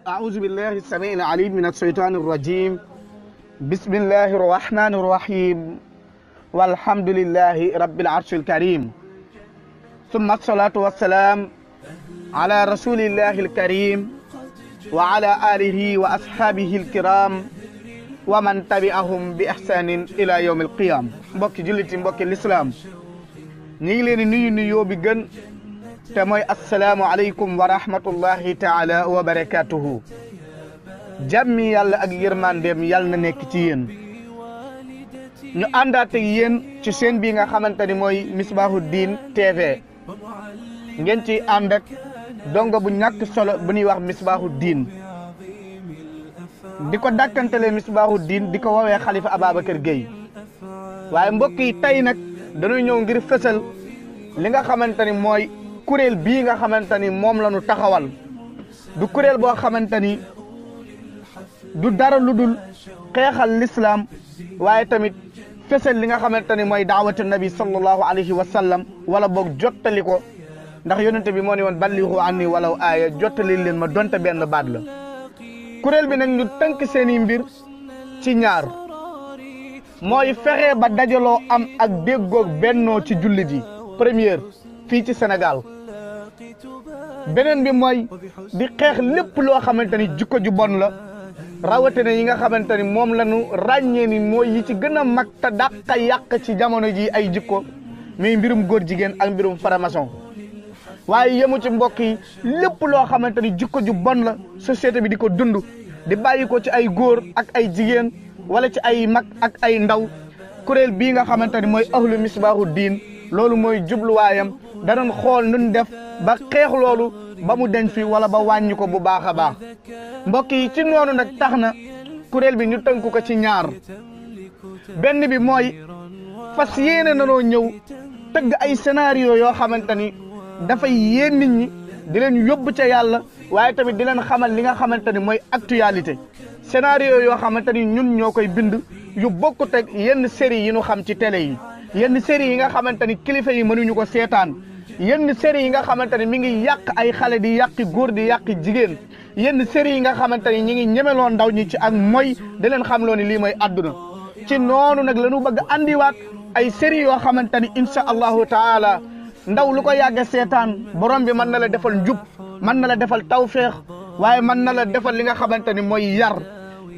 أعوذ بالله السميع العليم من الشيطان الرجيم. بسم الله الرحمن الرحيم. والحمد لله رب العرش الكريم. ثم الصلاة والسلام على رسول الله الكريم وعلى آله وأصحابه الكرام ومن تبعهم بإحسان إلى يوم القيامة. mbokki jullit mbokki l'islam ñi ngi leen di nuyu nuyoo bi gën te mooy assalaamu aleykum wa rahmatullahi taala wa barakatuhu. jàmmi yàlla ak yërmandeem yàlla na nekk ci yéen. ñu àndaat ak yéen ci seen bii nga xamante ni mooy Misbahoudine TV. ngeen ci ànd ak donga bu ñàkk solo bu ñuy wax Misbahoudine di ko dàkkantele Misbahoudine di ko woowee Khalifa Ababacar Gueye. waaye mbokk yi tey nag dañuy ñëw ngir fësal li nga xamante ni mooy kuréel bii nga xamante ni moom la ñu taxawal. du kuréel boo xamante ni du dara lu dul xeexal l'islam waaye tamit fësal li nga xamante ni mooy daawatu nabi sallallahu alayhi wa sallam wala boog jottali ko ndax yonente bi moo ne woon ballihu anni walaw aaya jottali leen ma donte benn baat la. kuréel bi nag ñu tënk seeni mbir ci ñaar mooy fexe ba dajaloo am ak déggoog bennoo ci jullit yi première fii ci Sénégal. beneen bi mooy di xeex lépp loo xamante ni jikko ju bon la rawatina yi nga xamante ni moom la ñu ràññee ni mooy yi ci gën a mag te dàqa yàq ci jamono ji ay jikko muy mbirum góor jigéen ak mbirum faramason. waaye yemu ci mbokk yi lépp loo xamante ni jikko ju bon la société bi di ko dund di bàyyi ko ci ay góor ak ay jigéen wala ci ay mag ak ay ndaw. kuréel bii nga xamante ni mooy ahlu Misbahoudine loolu mooy jubluwaayam danañ xool nun def ba xeex loolu ba mu deñ fi wala ba wàññi ko bu baax a baax. mbokk yi ci noonu nag tax na kuréel bi ñu tënku ko ci ñaar. benn bi mooy fas yéene nanoo ñëw tëgg ay scénario yoo xamante ni dafay yéen nit ñi di leen yóbbu ca yàlla waaye tamit di leen xamal li nga xamante ni mooy actualité. scénario yoo xamante ni ñun ñoo koy bind yu bokkut ak yenn série yi ñu xam ci télé yi. yenn série yi nga xamante ni kilifa yi mënuñu ko seetaan. yenn série yi nga xamante ni mi ngi yàq ay xale di yàqi góor di yàqi jigéen. yenn série yi nga xamante ni ñi ngi ñemeloo ndaw ñi ci ak mooy di leen xamloo ni lii mooy àdduna. ci noonu nag la ñu bëgg andiwaat ay série yoo xamante ni incha allahu taala ndaw lu ko yàgg seetaan borom bi mën na la defal njub mën na la defal tawféex waaye mën na la defal li nga xamante ni mooy yar.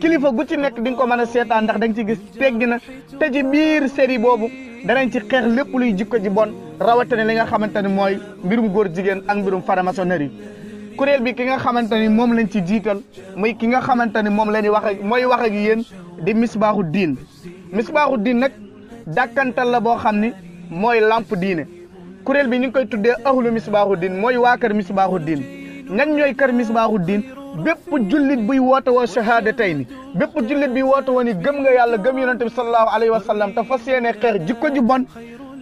kilifa gu ci nekk di nga ko mën a seetaan ndax da nga ci gis teggi na te ci biir série boobu danañ ci xeex lépp luy jikko ji bon rawatina li nga xamante ni mooy mbirum góor jigéen ak mbirum faramaçonnerie. kuréel bi ki nga xamante ni moom lañ ci jiital muy ki nga xamante ni moom la ñuy wax ak mooy wax ak yéen di Misbahoudine. Misbahoudine nag dàkkantal la boo xam ni mooy lamp diine. kuréel bi ñu ngi koy tuddee ahlu Misbahoudine mooy waa kër Misbahoudine. ñan ñooy kër Misbahoudine bépp jullit buy woote woo shahadatayni bépp jullit bi woote woo ni gëm nga yàlla gëm yonent bi sallallahu alayhi wa sallam te fas yéene xeex jikko ju bon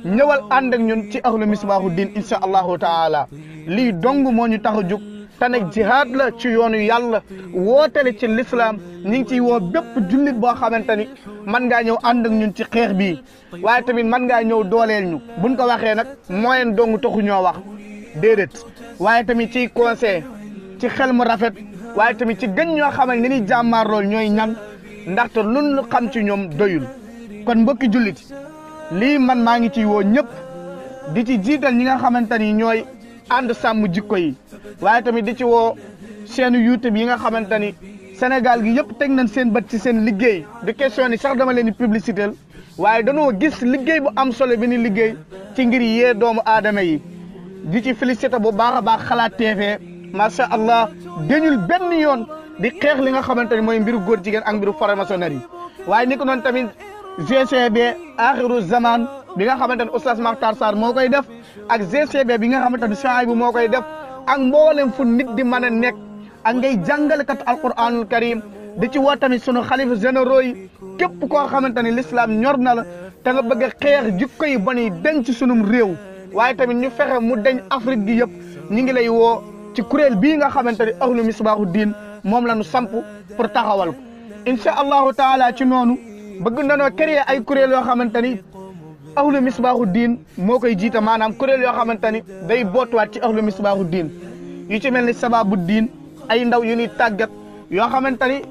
ñëwal ànd ak ñun ci ahlu Misbahoudine incha allahu taala. lii dong moo ñu tax a jug te nag jihaad la ci yoonu yàlla wootele ci l'islam ñi ngi ciy woo bépp jullit boo xamante ni mën ngaa ñëw ànd ak ñun ci xeex bii waaye tamit mën ngaa ñëw dooleel ñu buñ ko waxee nag moyen dong taxu ñoo wax déedéet waaye tamit ci conseil ci xel mu rafet waaye tamit ci gën ñoo xamal ni ñuy jàmmaar lool ñooy ñan ndaxte luñ xam ci ñoom doyul. kon mbokki jullit lii man maa ngi ciy woo ñëpp di ci jiital ñi nga xamante ni ñooy ànd sàmm jikko yi waaye tamit di ci woo chaîne YouTube yi nga xamante ni Sénégal gi yëpp teg nañ seen bët ci seen liggéey du question ni sax dama leen di publicité waaye dañoo gis liggéey bu am solo bi ni liggéey ci ngir yee doomu aadama yi di ci félicité bu baax a baax Xalaat TV macha allah dañul benn yoon di xeex li nga xamante ni mooy mbiru góor jigéen ak mbiru faramaçonnerie waaye ni ko noonu tamit GCB axiru zaman bi nga xamante ni Oustaz Makhtar Sarr moo koy def ak GCB bi nga xamante ni Chouaïbou moo koy def ak mboolem fu nit di mën a nekk ak ngay jàngalekat alquranul karim di ci woo tamit sunu xalifa généraux yi képp koo xamante ni l'islam ñor na la te nga bëgg a xeex jikko yi bon yi denc sunum réew waaye tamit ñu fexe mu deñ Afrique gi yëpp ñi ngi lay woo ci kuréel bii nga xamante ni ahlu Misbahoudine moom la ñu samp pour taxawal ko incha allahu taala. ci noonu bëgg nanoo créer ay kuréel yoo xamante ni ahlu Misbahoudine moo koy jiite maanaam kuréel yoo xamante ni day bootuwaat ci ahlu Misbahoudine yu ci mel ni Sababu Diin ay ndaw yu ñuy tàggat yoo xamante ni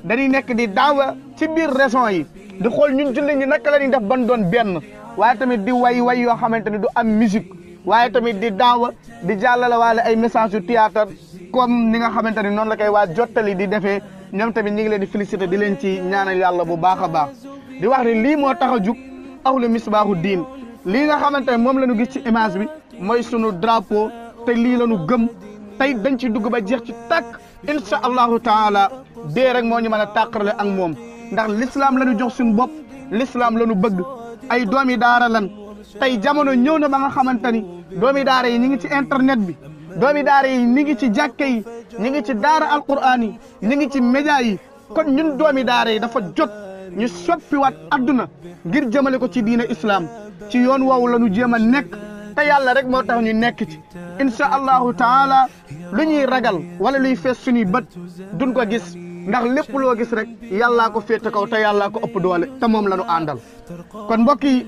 dañuy nekk di daawa ci biir région yi di xool ñun jullit ñi naka la ñuy def ban doon benn waaye tamit di way yoo xamante ni du am musique waaye tamit di daawa di jàllale waale ay message yu théâtre comme ni nga xamante ni noonu la koy waa jottali di defee ñoom tamit ñi ngi leen di féliciter di leen ci ñaanal yàlla bu baax a baax di wax ni lii moo tax a jug ahlu misbaahu diin lii nga xamante ne moom la ñu gis ci image bi mooy sunu drapeau te lii la ñu gëm tey dañ ci dugg ba jeex ci tàkk incha allahu taala dee rek moo ñu mën a tàqarale ak moom ndax l'islam la ñu jox suñu bopp l'islam la ñu bëgg ay doomi daara lan tey jamono ñëw na ba nga xamante ni doomi daara yi ñi ngi ci internet bi doomi daara yi ñi ngi ci jàkke yi ñi ngi ci daara alquran yi ñi ngi ci média yi kon ñun doomi daara yi dafa jot ñu soppiwaat adduna ngir jëmale ko ci diine islam ci yoon woowu la ñu jéem a nekk te yàlla rek moo tax ñu nekk ci incha allahu taala lu ñuy ragal wala luy fees suñuy bët duñ ko gis ndax lépp loo gis rek yàllaa ko féete kaw te yàllaa ko ëpp doole te moom la ñu àndal kon mbokk yi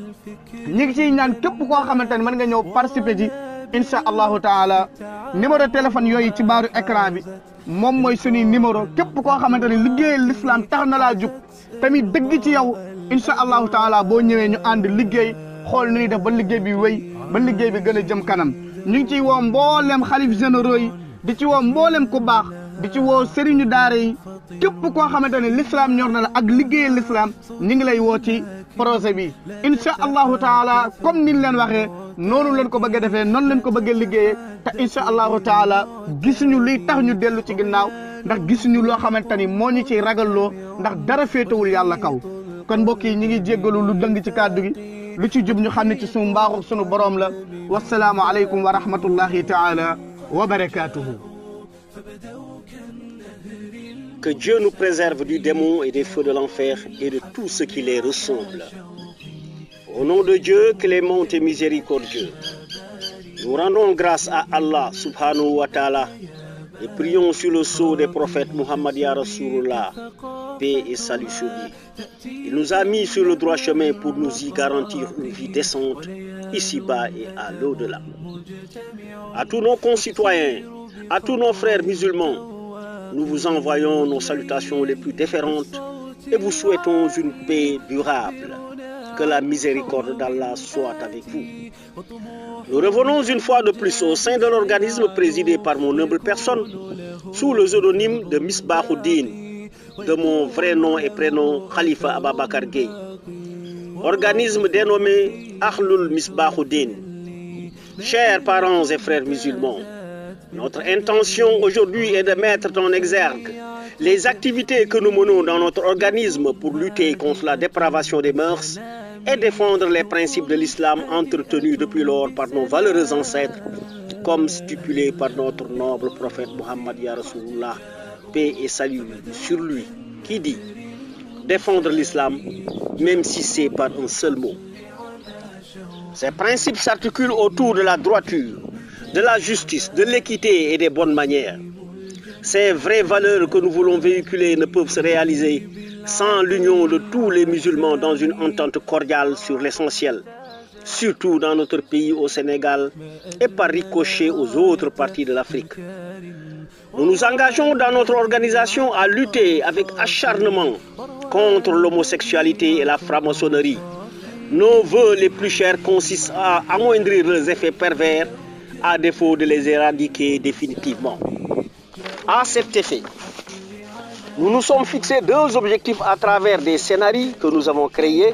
ñi ngi ciy ñaan képp koo xamante ne mën nga ñëw participer ci incha allahu taala numéro téléphone yooyu ci baaru écran bi moom mooy suñuy numéro képp koo xamante ne liggéeyal l'islam tax na laa jug tamit dëgg ci yow incha allahu taala boo ñëwee ñu ànd liggéey xool nu ñuy def ba liggéey bi wéy ba liggéey bi gën a jëm kanam ñu ngi ciy woo mboolem xalif généraux yi di ci woo mboolem ku baax di ci woo sëriñu daara yi képp koo xamante ne l'islam ñor na la ak liggéeyal l'islam ñu ngi lay woo ci projet bi incha allahu taala comme niñ leen waxee noonu leen ko bëgg a defee noonu leen ko bëgg a liggéeyee te incha allahu taala gisuñu luy tax ñu dellu ci ginnaaw ndax gisuñu loo xamante ni moo ñu ciy ragalloo ndax dara féetewul yàlla kaw kon mbokk yi ñi ngi jéggalu lu dëng ci kàddu gi lu ci jub ñu xam ne ci sunu mbaaxu sunu borom la wasalaamu aleykum wa rahmatullahi taala wa barakatuhu. Que Dieu nous préserve du démon et des feux de l'enfer et de tout ce qui les ressemble. Au nom de Dieu, clément et miséricordieux, nous rendons grâce à Allah subhanahu wa ta'ala et prions sur le sceau des prophètes Muhammad ya Rasulullah, paix et salut sur lui. Il nous a mis sur le droit chemin pour nous y garantir une vie décente, ici-bas et à l'au-delà. À tous nos concitoyens, à tous nos frères musulmans, nous vous envoyons nos salutations les plus déférentes et vous souhaitons une paix durable. Que la miséricorde d'Allah soit avec vous. Nous revenons une fois de plus au sein de l'organisme présidé par mon humble personne, sous le pseudonyme de Misbahoudine, de mon vrai nom et prénom Khalifa Ababakar Gueye. Organisme dénommé Ahlul Misbahoudine. Chers parents et frères musulmans, notre intention aujourd'hui est de mettre en exergue les activités que nous menons dans notre organisme pour lutter contre la dépravation des mœurs et défendre les principes de l'islam entretenus depuis lors par nos valeureux ancêtres, comme stipulé par notre noble prophète Muhammad ya Rasulullah, paix et salut sur lui, qui dit défendre l'islam, même si c'est par un seul mot. Ces principes s'articulent autour de la droiture, de la justice, de l'équité et des bonnes manières. Ces vraies valeurs que nous voulons véhiculer ne peuvent se réaliser sans l'union de tous les musulmans dans une entente cordiale sur l'essentiel, surtout dans notre pays au Sénégal et par ricochet aux autres parties de l'Afrique. Nous nous engageons dans notre organisation à lutter avec acharnement contre l'homosexualité et la franc-maçonnerie. Nos vœux les plus chers consistent à amoindrir les effets pervers à défaut de les éradiquer définitivement. À cet effet, nous nous sommes fixés deux objectifs à travers des scénarios que nous avons créés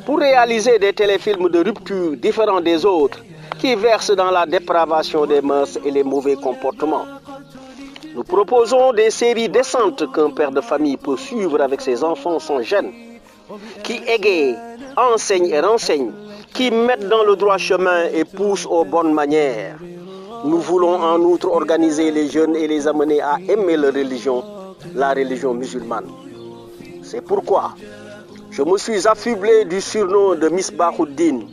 pour réaliser des téléfilms de rupture différents des autres qui versent dans la dépravation des mœurs et les mauvais comportements. Nous proposons des séries décentes qu'un père de famille peut suivre avec ses enfants sans gêne, qui égayent, enseignent et renseignent, qui mettent dans le droit chemin et poussent aux bonnes manières. Nous voulons en outre organiser les jeunes et les amener à aimer leur religion, la religion musulmane. C'est pourquoi je me suis affublé du surnom de Misbahoudine,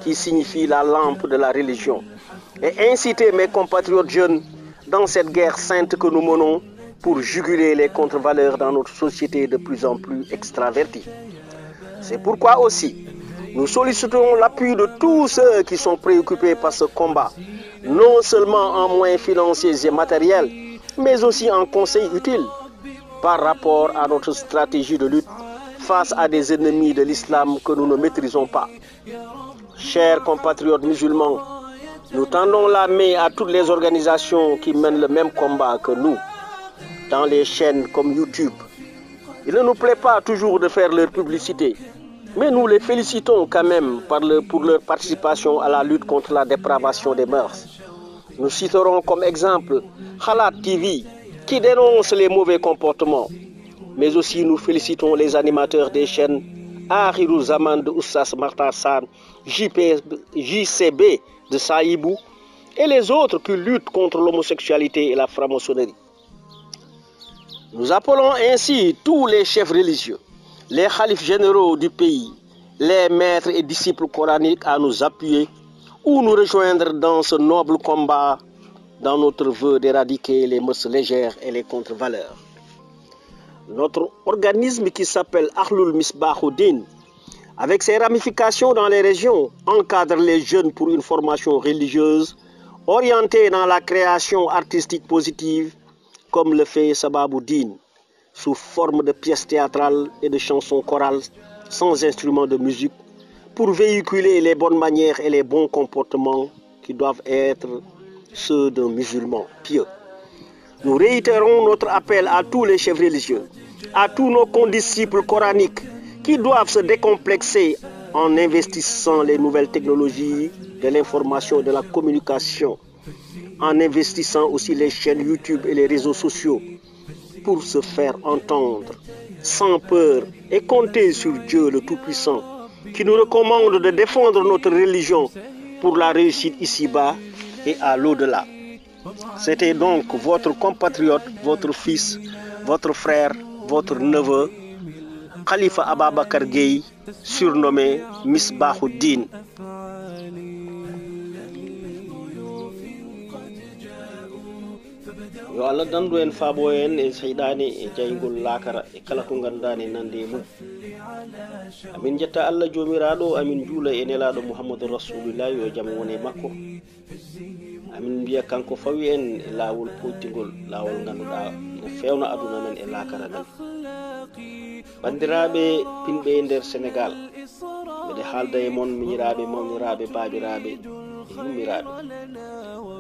qui signifie la lampe de la religion, et incité mes compatriotes jeunes dans cette guerre sainte que nous menons pour juguler les contre-valeurs dans notre société de plus en plus extravertie. C'est pourquoi aussi nous sollicitons l'appui de tous ceux qui sont préoccupés par ce combat, non seulement en moyens financiers et matériels, mais aussi en conseils utiles par rapport à notre stratégie de lutte face à des ennemis de l'islam que nous ne maîtrisons pas. Chers compatriotes musulmans, nous tendons la main à toutes les organisations qui mènent le même combat que nous dans les chaînes comme YouTube. Il ne nous plaît pas toujours de faire leur publicité, mais nous les félicitons quand même pour leur participation à la lutte contre la dépravation des mœurs. Nous citerons comme exemple Khalat TV, qui dénonce les mauvais comportements, mais aussi nous félicitons les animateurs des chaînes Akhirou Zaman de Oussas Makhtar Sarr, JCB de Saïbou et les autres qui luttent contre l'homosexualité et la franc-maçonnerie. Nous appelons ainsi tous les chefs religieux, les khalifes généraux du pays, les maîtres et disciples coraniques à nous appuyer ou nous rejoindre dans ce noble combat dans notre vœu d'éradiquer les mœurs légères et les contre-valeurs. Notre organisme qui s'appelle Ahlul Misbahoudine, avec ses ramifications dans les régions, encadre les jeunes pour une formation religieuse orientée dans la création artistique positive, comme le fait Sababoudine, sous forme de pièces théâtrales et de chansons chorales sans instruments de musique, pour véhiculer les bonnes manières et les bons comportements qui doivent être ceux d'un musulman pieux. Nous réitérons notre appel à tous les chefs religieux, à tous nos condisciples coraniques qui doivent se décomplexer en investissant les nouvelles technologies de l'information et de la communication, en investissant aussi les chaînes YouTube et les réseaux sociaux pour se faire entendre sans peur et compter sur Dieu le Tout-Puissant qui nous recommande de défendre notre religion pour la réussite ici-bas et à l'au-delà. C'était donc votre compatriote, votre fils, votre frère, votre neveu, Khalifa Ababakar Gueye, surnommé Misbahoudine. Yo Allah dandu en faabo en e seydani e jaygol lakara e kala ko gandani nande mum. Amin jetta Allah jomiraɗo, amin juula e nelaɗo Muhammadu Rasulullah yo jam woni makko. Amin biya kanko fawi en e lawol poytigol, lawol ganduɗa ina fewna aduna men e lakara men. Bandiraɓe pinɓe e nder Sénégal, mbeɗe haalda e mon miñiraɓe, mawniraɓe, babiraɓe e yummiraɓe.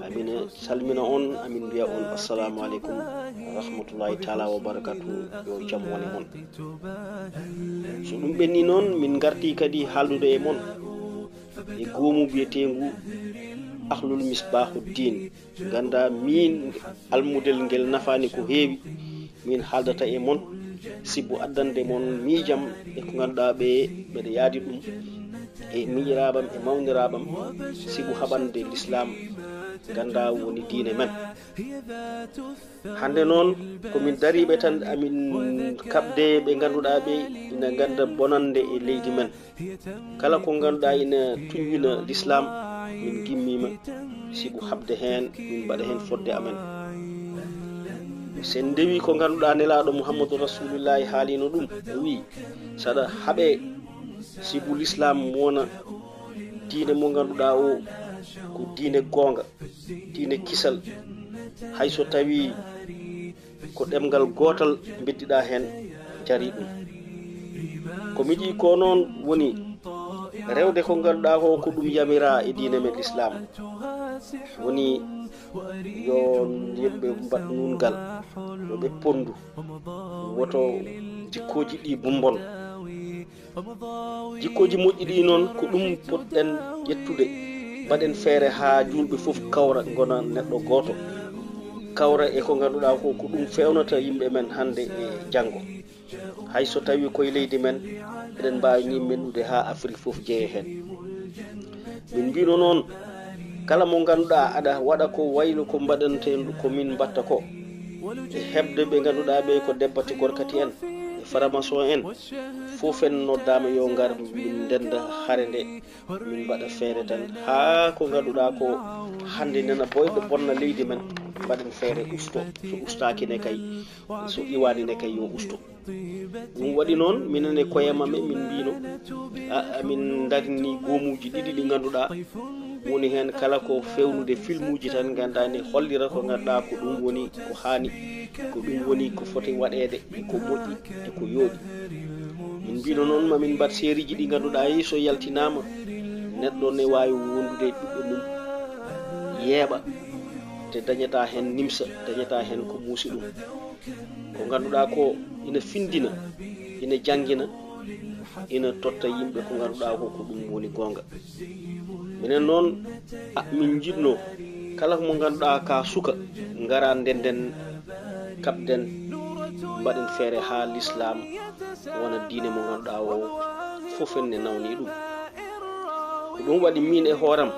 Amin salmina on, amin biya on assalamu alaikum wa rahmatullahi ta'ala wa barakatuh, yo jam woni mon. So ɗum ɓenni noon min garti kadi haaldude e mon e goomu biyetengu Ahlul Misbahoudine. Ganda min almudel ngel nafani ko heewi, min haaldata e mon sibbu addande mon miijam e ko ganduɗa ɓe ɓeɗe yaadi ɗum e miñiraɓam e mawniraɓam sibbu haɓande l'islam ganda woni diine men. Hande noon komin dariɓe tan amin kabde ɓe ganduɗa ɓe ina ganda bonande e leydi men. Kala ko ganduɗa ina tuñwina l'islam min gimmima sibu habde hen min mbaɗa hen fodde amen. Sen ndewi ko ganduɗa nelaɗo Muhammadu Rasulullahi haalino ɗum, o wi saɗa haaɓe sibu l'islam wona diine mo ganduɗa o ko diine gonga, diine kisal, hayso tawi ko ɗemgal gotal beddiɗa hen jari ɗum. Ko miɗi ko noon woni rewde ko ganduɗa ko ɗum yamira e diine men l'islam, woni yo yimɓe mbaɗ nungal, yo ɓe pondu woto jikkoji ɗi bumbon. Jikkoji moƴƴi ɗi noon ko ɗum poɗɗen ƴettude, mbaɗen feere ha julɓe foof kawra gona neɗɗo goto, kawra e ko ganduɗa ko ɗum fewnata yimɓe men hande e janggo. Hayso tawi koye leydi men eɗen mbawi ni mendude ha Afrique foof jeeye hen. Min mbino noon kala mo ganduɗa aɗa waɗa ko waylo ko mbaɗante ko min mbatta ko e hebde ɓe ganduɗa ɓe ko debbati gorkati en e faramaçon en fof en noddama yo ngar min ndenda hare nde min mbaɗa feere tan ha ko ganduɗa ko hande nana boyɗo bonna leydi men mbaɗen feere usto, so ustaki ne kay so iwani ne kay yo usto. Ɗum waɗi noon minen e koyemaɓe min mbino amin darini goomuji ɗiɗi ɗi ganduɗa woni hen kala ko fewnude filmuji tan gandani hollira ko ganduɗa ko ɗum woni ko hani, ko ɗum woni ko foti waɗede ko moƴƴi e ko yooɗi. min mbino noon mamin mbat sériji ɗi ganduɗa yi so yaltinama neɗɗo ne wawi wondude e ɓiɓɓe mum yeeɓa te dañata hen nimsa, dañata hen ko muusi ɗum. ko ganduɗa ko ina findina, ina jangina, ina totta yimɓe ko ganduɗa ko ɗum woni gonga. minen noon min jiɗno kala mo ganduɗa ka suka ngara ndenden kabden mbaɗen feere ha l'islam wona diine mo ganduɗa o fof en ne nawni ɗum. ko ɗum waɗi min e hooram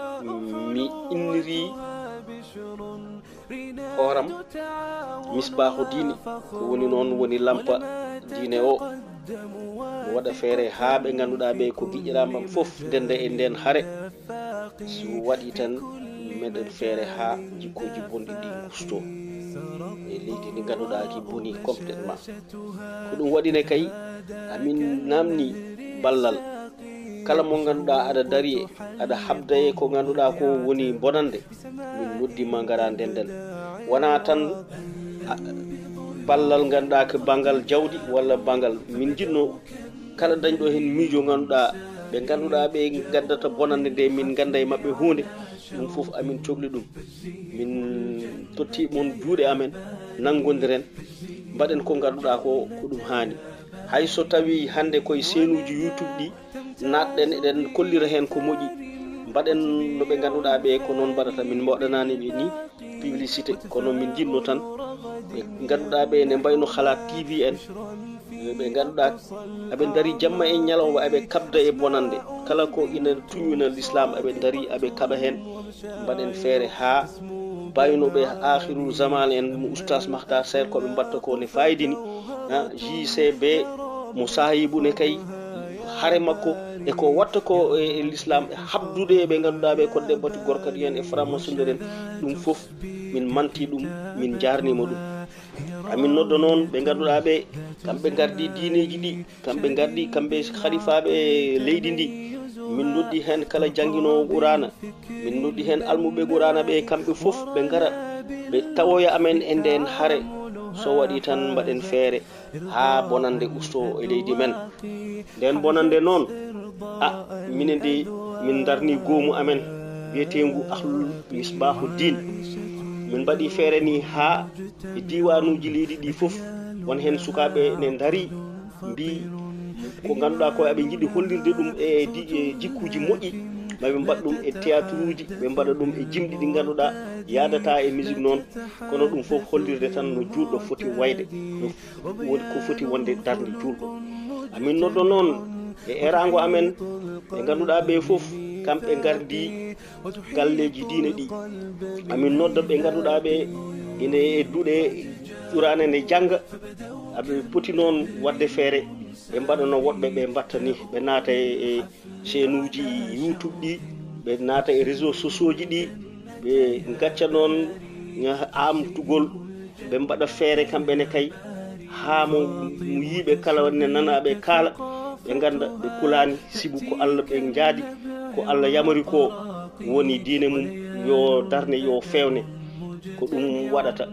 mi inniri hooram misbahu diine, ko woni noon woni lampa diine o. mo waɗa feere ha ɓe ganduɗa ɓe ko giƴƴiramam fof ndende e nden haare, so waɗi tan meɗen feere ha jikkoji bonɗi ɗi gusto e leydi ndi ganduɗa ki boni complètement. ko ɗum waɗine kay amin namni ballal kala mo ganduɗa aɗa dari aɗa habda e ko ganduɗa ko woni bonande, min noddima ngara ndenden. wona tan ballal ganduɗa ko banggal jawdi walla banggal, min jinno kala dañɗo hen miijo ganduɗa ɓe ganduɗa ɓe gaddata bonande nde min ganda e mabɓe hunde, ɗum foof amin cohli ɗum. min totti mon juuɗe amen nanggodiren mbaɗen ko ganduɗa ko ɗum hani. hay so tawi hande koye senuji YouTube ɗi natɗen eɗen kollira hen ko moƴƴi, mbaɗen no ɓe ganduɗa ɓe ko noon mbaɗata. min mbaɗanani ɓe ni publicité, kono min jinno tan ɓe ganduɗa ɓe ne mbayno Halat TV en, ɓe ganduɗa aɓe dari jamma e ñalawma aɓe kabda e bonande, kala ko ina tuñuna l'islam aɓe dari aɓe kaɓa hen. mbaɗen feere ha baynoɓe akhirul zaman en mo oustas Makhtar Sere koɓe mbatta ko ne fayidini. JCB mo sahibu ne kay haare makko e ko watta ko e l'islam e habdude ɓe ganduɗa ɓe ko debbati gorkadi en e franc-maçonnerie en, ɗum foof min manti ɗum, min jarnima ɗum. amin nodda noon ɓe ganduɗa ɓe kamɓe gardi diineji ɗi, kamɓe gardi kamɓe khalifaɓe leydi ndi. min noddi hen kala jangguinowo Qur'ana, min noddi hen almuɓe Qur'ana ɓe kamɓe foof ɓe gara ɓe tawoya amen e nden haare. so waɗi tan mbaɗen feere ha bonande usto e leydi men. nden bonande noon minen de min darni goomu amen wiyetengu ahlul misbahu din. min mbaɗi feere ni ha e diwanuji leydi ɗi foof won hen sukaɓe ne dari mbi ko ganduɗa ko aɓe jiiɗi hollirde ɗum e jikkuji moƴƴi, maɓe mbaɗa ɗum e théâtre uji, ɓe mbaɗa ɗum e jimɗi ɗi ganduɗa yadata e musique noon, kono ɗum foof hollirde tan no julɗo foti wayde, no woni ko foti wonde darde julɗo. amin noddo noon e erango amen ɓe ganduɗa ɓe foof kamɓe gardi galleji diine ɗi. amin nodda ɓe ganduɗa ɓe ine e duuɗe Qur'ana ne jangga, aɓe poti noon wadde feere ɓe mbaɗano woɗɓe ɓe mbatta ni, ɓe naata e chaîne uji YouTube ɗi, ɓe naata e réseaux sociaux ji ɗi, ɓe gacca noon amtugol, ɓe mbaɗa feere kamɓene kay ha mo yiiɓe kala ne nanaɓe kaala ɓe ganda ɓe kulani sibu ko Allah ɓe jaadi, ko Allah yamari ko woni diine mum yo darne yo fewne. ko ɗum waɗata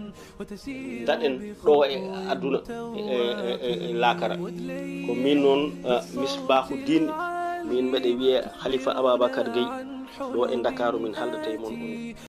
daɗen ɗo e aduna e lakara. ko min noon misbahu din, min mbeɗe wiye Khalifa Ababacar Gueye ɗo e Dakaru min haldata e mon.